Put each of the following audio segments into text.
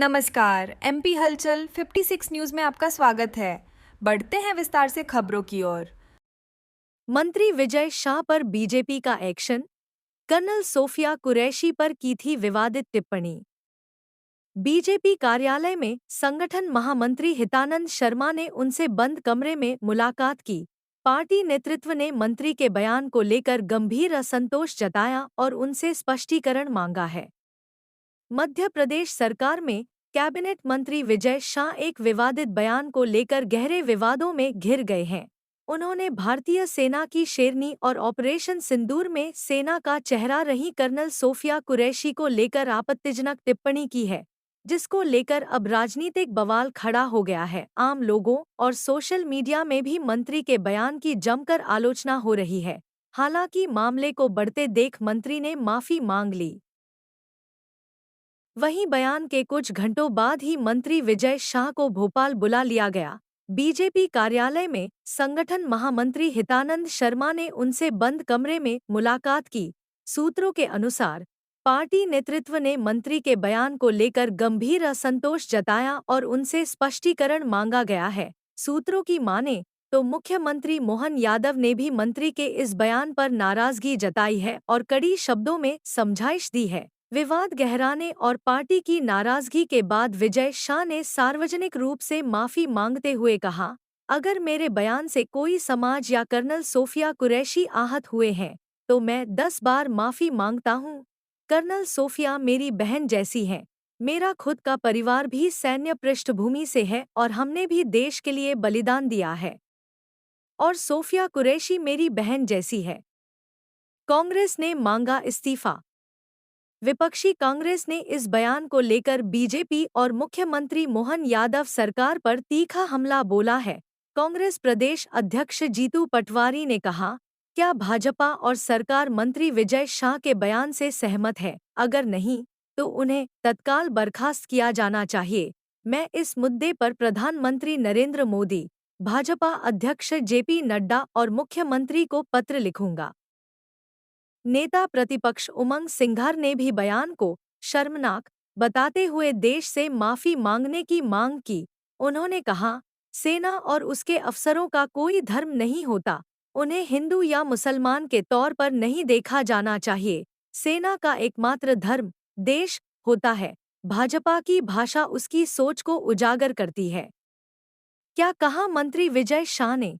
नमस्कार। एमपी हलचल 56 न्यूज में आपका स्वागत है। बढ़ते हैं विस्तार से खबरों की ओर। मंत्री विजय शाह पर बीजेपी का एक्शन। कर्नल सोफिया कुरैशी पर की थी विवादित टिप्पणी। बीजेपी कार्यालय में संगठन महामंत्री हितानंद शर्मा ने उनसे बंद कमरे में मुलाकात की। पार्टी नेतृत्व ने मंत्री के बयान को लेकर गंभीर असंतोष जताया और उनसे स्पष्टीकरण मांगा है। मध्य प्रदेश सरकार में कैबिनेट मंत्री विजय शाह एक विवादित बयान को लेकर गहरे विवादों में घिर गए हैं। उन्होंने भारतीय सेना की शेरनी और ऑपरेशन सिंदूर में सेना का चेहरा रही कर्नल सोफिया कुरैशी को लेकर आपत्तिजनक टिप्पणी की है, जिसको लेकर अब राजनीतिक बवाल खड़ा हो गया है। आम लोगों और सोशल मीडिया में भी मंत्री के बयान की जमकर आलोचना हो रही है। हालांकि मामले को बढ़ते देख मंत्री ने माफी मांग ली। वहीं बयान के कुछ घंटों बाद ही मंत्री विजय शाह को भोपाल बुला लिया गया। बीजेपी कार्यालय में संगठन महामंत्री हितानंद शर्मा ने उनसे बंद कमरे में मुलाकात की। सूत्रों के अनुसार पार्टी नेतृत्व ने मंत्री के बयान को लेकर गंभीर असंतोष जताया और उनसे स्पष्टीकरण मांगा गया है। सूत्रों की माने तो मुख्यमंत्री मोहन यादव ने भी मंत्री के इस बयान पर नाराजगी जताई है और कड़ी शब्दों में समझाइश दी है। विवाद गहराने और पार्टी की नाराजगी के बाद विजय शाह ने सार्वजनिक रूप से माफी मांगते हुए कहा, अगर मेरे बयान से कोई समाज या कर्नल सोफिया कुरैशी आहत हुए हैं तो मैं 10 बार माफी मांगता हूं। कर्नल सोफिया मेरी बहन जैसी हैं। मेरा खुद का परिवार भी सैन्य पृष्ठभूमि से है और हमने भी देश के लिए बलिदान दिया है। और सोफिया कुरैशी मेरी बहन जैसी है। कांग्रेस ने मांगा इस्तीफा। विपक्षी कांग्रेस ने इस बयान को लेकर बीजेपी और मुख्यमंत्री मोहन यादव सरकार पर तीखा हमला बोला है। कांग्रेस प्रदेश अध्यक्ष जीतू पटवारी ने कहा, क्या भाजपा और सरकार मंत्री विजय शाह के बयान से सहमत है? अगर नहीं, तो उन्हें तत्काल बर्खास्त किया जाना चाहिए। मैं इस मुद्दे पर प्रधानमंत्री नरेंद्र मोदी, भाजपा अध्यक्ष जेपी नड्डा और मुख्यमंत्री को पत्र लिखूंगा। नेता प्रतिपक्ष उमंग सिंघार ने भी बयान को शर्मनाक बताते हुए देश से माफी मांगने की मांग की। उन्होंने कहा, सेना और उसके अफसरों का कोई धर्म नहीं होता। उन्हें हिंदू या मुसलमान के तौर पर नहीं देखा जाना चाहिए। सेना का एकमात्र धर्म देश होता है। भाजपा की भाषा उसकी सोच को उजागर करती है। क्या कहा मंत्री विजय शाह ने?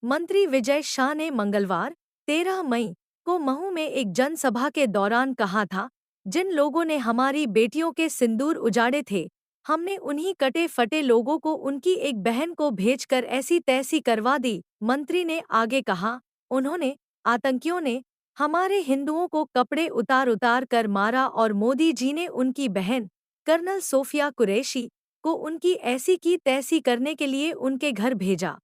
मंत्री विजय शाह ने मंगलवार 13 मई को महू में एक जनसभा के दौरान कहा था, जिन लोगों ने हमारी बेटियों के सिंदूर उजाड़े थे, हमने उन्हीं कटे फटे लोगों को उनकी एक बहन को भेजकर ऐसी तैसी करवा दी। मंत्री ने आगे कहा, उन्होंने आतंकियों ने हमारे हिंदुओं को कपड़े उतार उतार कर मारा और मोदी जी ने उनकी बहन कर्नल सोफिया कुरैशी को उनकी ऐसी की तैसी करने के लिए उनके घर भेजा।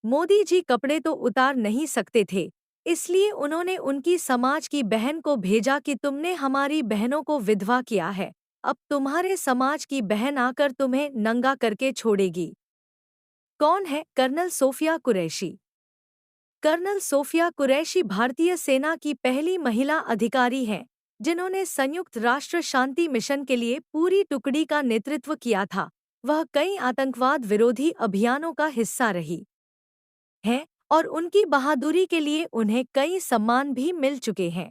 मोदी जी कपड़े तो उतार नहीं सकते थे, इसलिए उन्होंने उनकी समाज की बहन को भेजा कि तुमने हमारी बहनों को विधवा किया है, अब तुम्हारे समाज की बहन आकर तुम्हें नंगा करके छोड़ेगी। कौन है कर्नल सोफिया कुरैशी? कर्नल सोफिया कुरैशी भारतीय सेना की पहली महिला अधिकारी हैं, जिन्होंने संयुक्त राष्ट्र शांति मिशन के लिए पूरी टुकड़ी का नेतृत्व किया था। वह कई आतंकवाद विरोधी अभियानों का हिस्सा रही है और उनकी बहादुरी के लिए उन्हें कई सम्मान भी मिल चुके हैं।